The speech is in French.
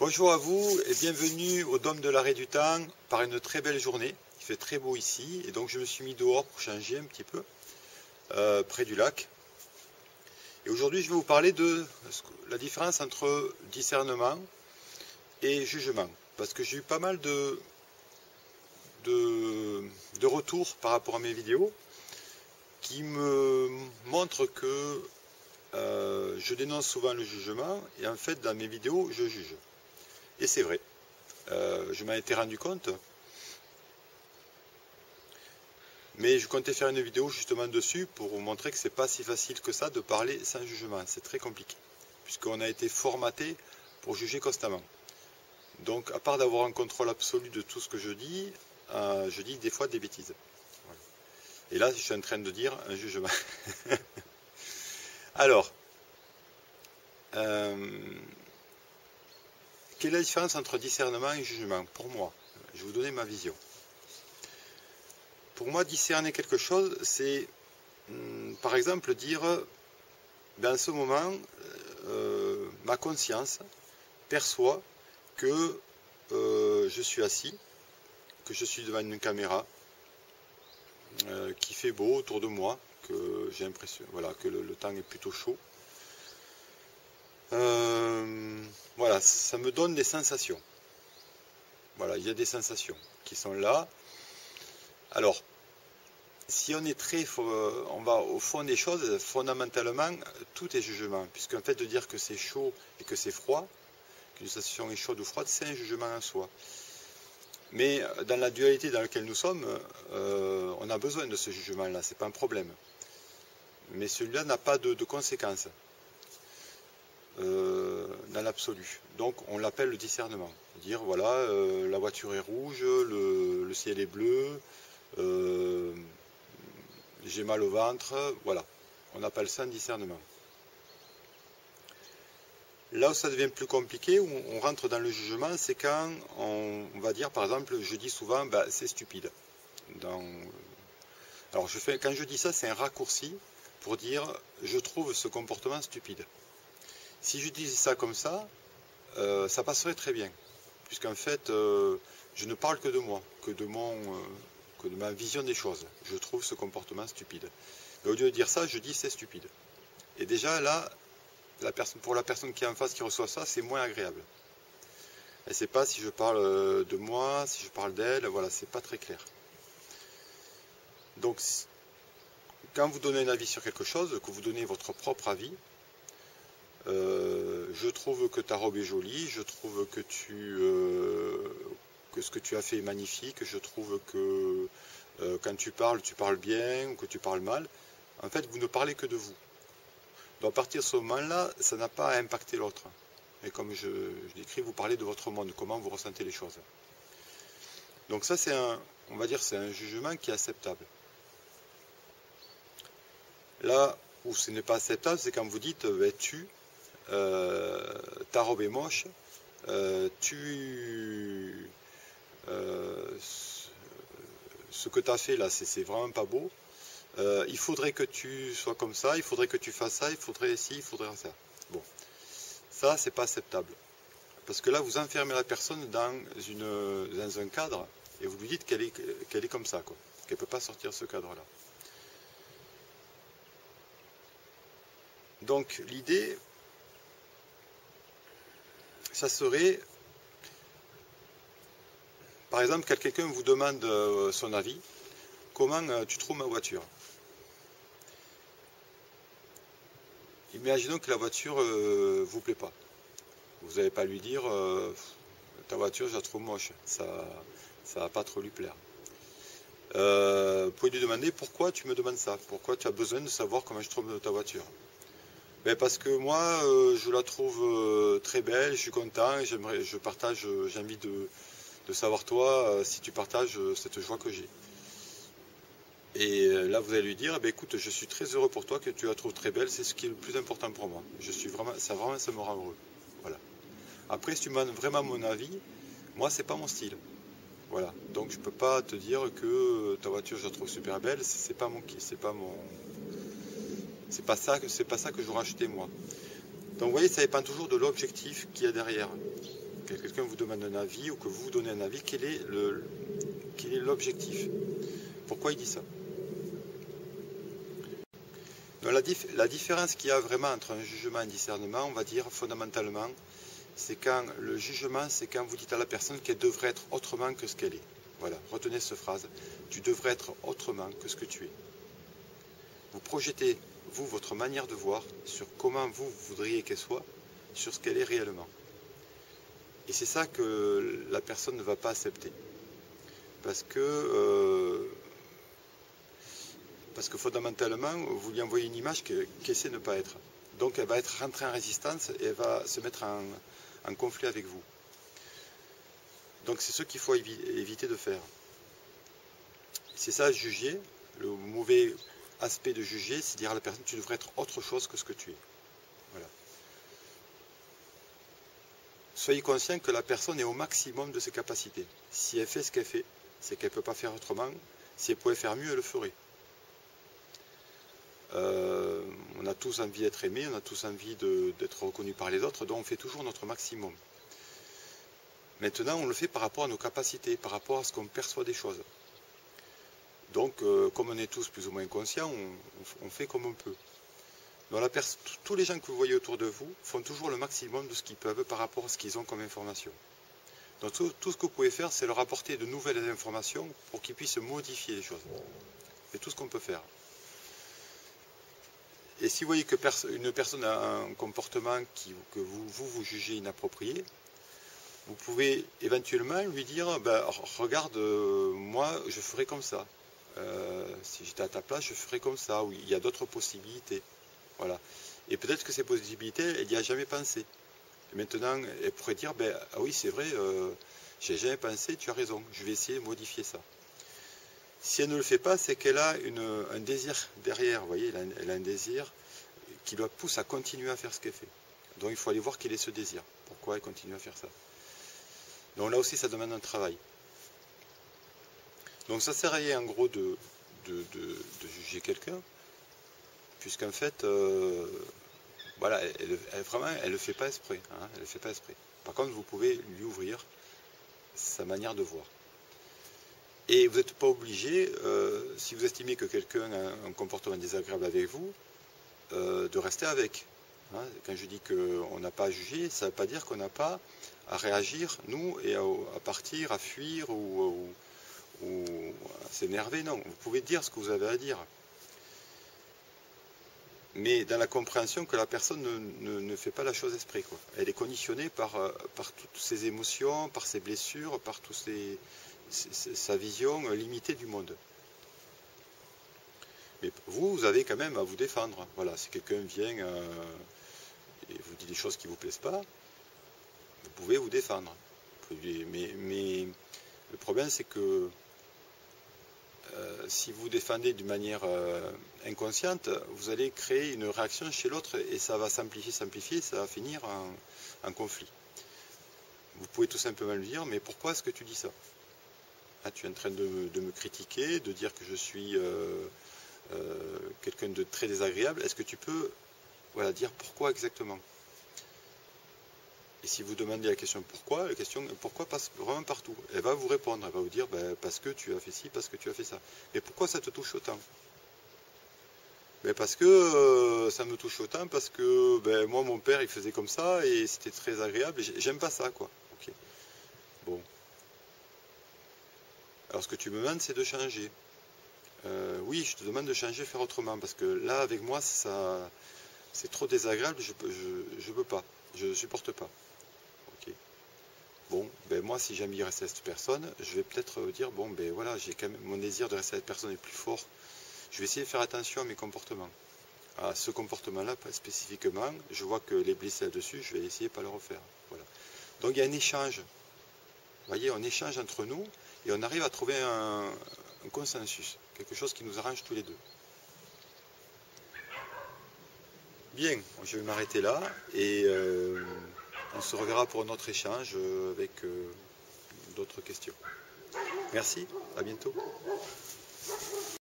Bonjour à vous et bienvenue au Dôme de l'Arrêt du Temps par une très belle journée. Il fait très beau ici et donc je me suis mis dehors pour changer un petit peu près du lac. Et aujourd'hui je vais vous parler de la différence entre discernement et jugement. Parce que j'ai eu pas mal de retours par rapport à mes vidéos qui me montrent que je dénonce souvent le jugement et en fait dans mes vidéos je juge. Et c'est vrai, je m'en étais rendu compte, mais je comptais faire une vidéo justement dessus pour vous montrer que c'est pas si facile que ça de parler sans jugement, c'est très compliqué, puisqu'on a été formaté pour juger constamment. Donc à part d'avoir un contrôle absolu de tout ce que je dis des fois des bêtises. Voilà. Et là je suis en train de dire un jugement. Alors, quelle est la différence entre discernement et jugement? Pour moi, je vais vous donner ma vision. Pour moi, discerner quelque chose, c'est par exemple dire, en ce moment, ma conscience perçoit que je suis assis, que je suis devant une caméra, qu'il fait beau autour de moi, que j'ai l'impression, voilà, que le temps est plutôt chaud. Voilà, ça me donne des sensations. Voilà, il y a des sensations qui sont là. Alors, si on est on va au fond des choses, fondamentalement, tout est jugement. Puisqu'en fait de dire que c'est chaud et que c'est froid, qu'une sensation est chaude ou froide, c'est un jugement en soi. Mais dans la dualité dans laquelle nous sommes, on a besoin de ce jugement-là, c'est pas un problème. Mais celui-là n'a pas de conséquences. Dans l'absolu. Donc on l'appelle le discernement. Dire voilà, la voiture est rouge, le ciel est bleu, j'ai mal au ventre, voilà. On appelle ça un discernement. Là où ça devient plus compliqué, où on rentre dans le jugement, c'est quand on va dire, par exemple, je dis souvent, c'est stupide. Alors quand je dis ça, c'est un raccourci pour dire, je trouve ce comportement stupide. Si je disais ça comme ça, ça passerait très bien, puisqu'en fait, je ne parle que de moi, que de ma vision des choses. Je trouve ce comportement stupide. Mais au lieu de dire ça, je dis c'est stupide. Et déjà là, pour la personne qui est en face, qui reçoit ça, c'est moins agréable. Elle ne sait pas si je parle de moi, si je parle d'elle, voilà, c'est pas très clair. Donc, quand vous donnez un avis sur quelque chose, que vous donnez votre propre avis, je trouve que ta robe est jolie, je trouve que ce que tu as fait est magnifique, je trouve que quand tu parles bien ou que tu parles mal. En fait, vous ne parlez que de vous. Donc à partir de ce moment-là, ça n'a pas à impacter l'autre. Et comme je décris, vous parlez de votre monde, comment vous ressentez les choses. Donc ça, on va dire, c'est un jugement qui est acceptable. Là où ce n'est pas acceptable, c'est quand vous dites ta robe est moche, ce que tu as fait là, c'est vraiment pas beau, il faudrait que tu sois comme ça, il faudrait que tu fasses ça, il faudrait ci, il faudrait ça. Bon, ça c'est pas acceptable. Parce que là, vous enfermez la personne dans un cadre et vous lui dites qu'elle est comme ça, quoi, qu'elle ne peut pas sortir de ce cadre-là. Donc l'idée, ça serait, par exemple, quand quelqu'un vous demande son avis, comment tu trouves ma voiture? Imaginons que la voiture vous plaît pas. Vous n'allez pas lui dire ta voiture je la trouve moche, ça va pas trop lui plaire. Vous pouvez lui demander pourquoi tu me demandes ça, pourquoi tu as besoin de savoir comment je trouve ta voiture. Parce que moi je la trouve très belle, je suis content, j'ai envie de savoir toi si tu partages cette joie que j'ai. Et là vous allez lui dire, écoute, je suis très heureux pour toi que tu la trouves très belle, c'est ce qui est le plus important pour moi. Ça me rend heureux. Voilà. Après, si tu me demandes vraiment mon avis, moi c'est pas mon style. Voilà. Donc je peux pas te dire que ta voiture je la trouve super belle, c'est pas ça que j'aurais acheté moi. Donc vous voyez, ça dépend toujours de l'objectif qu'il y a derrière. quelqu'un vous demande un avis ou que vous donnez un avis, quel est l'objectif? Pourquoi il dit ça? Donc la différence qu'il y a vraiment entre un jugement et un discernement, on va dire fondamentalement, c'est quand le jugement, c'est quand vous dites à la personne qu'elle devrait être autrement que ce qu'elle est. Voilà, retenez cette phrase. Tu devrais être autrement que ce que tu es. Vous projetez, vous, votre manière de voir sur comment vous voudriez qu'elle soit, sur ce qu'elle est réellement. Et c'est ça que la personne ne va pas accepter. Parce que fondamentalement, vous lui envoyez une image qu'elle sait ne pas être. Donc elle va être rentrée en résistance et elle va se mettre en conflit avec vous. Donc c'est ce qu'il faut éviter de faire. C'est ça, juger. Le mauvais aspect de juger, c'est dire à la personne, tu devrais être autre chose que ce que tu es. Voilà. Soyez conscient que la personne est au maximum de ses capacités. Si elle fait ce qu'elle fait, c'est qu'elle ne peut pas faire autrement. Si elle pouvait faire mieux, elle le ferait. On a tous envie d'être aimés, on a tous envie d'être reconnus par les autres, donc on fait toujours notre maximum. Maintenant, on le fait par rapport à nos capacités, par rapport à ce qu'on perçoit des choses. Donc, comme on est tous plus ou moins conscients, on fait comme on peut. Donc, tous les gens que vous voyez autour de vous font toujours le maximum de ce qu'ils peuvent par rapport à ce qu'ils ont comme information. Donc, tout ce que vous pouvez faire, c'est leur apporter de nouvelles informations pour qu'ils puissent modifier les choses. C'est tout ce qu'on peut faire. Et si vous voyez que une personne a un comportement que vous jugez inapproprié, vous pouvez éventuellement lui dire, ben, regarde, moi je ferai comme ça. Si j'étais à ta place, je ferais comme ça, ou il y a d'autres possibilités. Voilà. Et peut-être que ces possibilités, elle n'y a jamais pensé. Et maintenant, elle pourrait dire, ben, ah oui, c'est vrai, j'ai jamais pensé, tu as raison, je vais essayer de modifier ça. Si elle ne le fait pas, c'est qu'elle a un désir derrière, vous voyez, elle a un désir qui la pousse à continuer à faire ce qu'elle fait. Donc il faut aller voir quel est ce désir, pourquoi elle continue à faire ça. Donc là aussi, ça demande un travail. Donc ça ne sert à rien en gros de juger quelqu'un, puisqu'en fait, voilà, vraiment, elle ne le fait pas exprès. Hein, elle le fait pas exprès. Par contre, vous pouvez lui ouvrir sa manière de voir. Et vous n'êtes pas obligé, si vous estimez que quelqu'un a un comportement désagréable avec vous, de rester avec. Hein, quand je dis qu'on n'a pas à juger, ça ne veut pas dire qu'on n'a pas à réagir, nous, et à partir, à fuir ou à s'énerver. Non, vous pouvez dire ce que vous avez à dire. Mais dans la compréhension que la personne ne fait pas la chose exprès, quoi. Elle est conditionnée par toutes ses émotions, par ses blessures, par sa vision limitée du monde. Mais vous avez quand même à vous défendre. Voilà, si quelqu'un vient et vous dit des choses qui ne vous plaisent pas, vous pouvez vous défendre. Mais le problème, c'est que si vous défendez d'une manière inconsciente, vous allez créer une réaction chez l'autre et ça va s'amplifier, ça va finir en conflit. Vous pouvez tout simplement lui dire, mais pourquoi est-ce que tu dis ça? Ah, tu es en train de me critiquer, de dire que je suis quelqu'un de très désagréable. Est-ce que tu peux dire pourquoi exactement? Et si vous demandez la question pourquoi passe vraiment partout. Elle va vous répondre, elle va vous dire ben, parce que tu as fait ci, parce que tu as fait ça. Mais pourquoi ça te touche autant? Ben, parce que ça me touche autant, parce que ben, moi mon père il faisait comme ça et c'était très agréable et j'aime pas ça quoi. Okay. Bon. Alors ce que tu me demandes c'est de changer. Oui, je te demande de changer, faire autrement, parce que là avec moi ça c'est trop désagréable, je peux pas, je ne supporte pas. Okay. Bon, ben moi si j'ai envie de rester avec cette personne, je vais peut-être dire bon ben voilà, j'ai quand même mon désir de rester avec cette personne est plus fort. Je vais essayer de faire attention à mes comportements. À ce comportement-là spécifiquement, je vois que les blessés là-dessus, je vais essayer de ne pas le refaire. Voilà. Donc il y a un échange. Vous voyez, on échange entre nous et on arrive à trouver un consensus, quelque chose qui nous arrange tous les deux. Bien, je vais m'arrêter là et on se reverra pour un autre échange avec d'autres questions. Merci, à bientôt.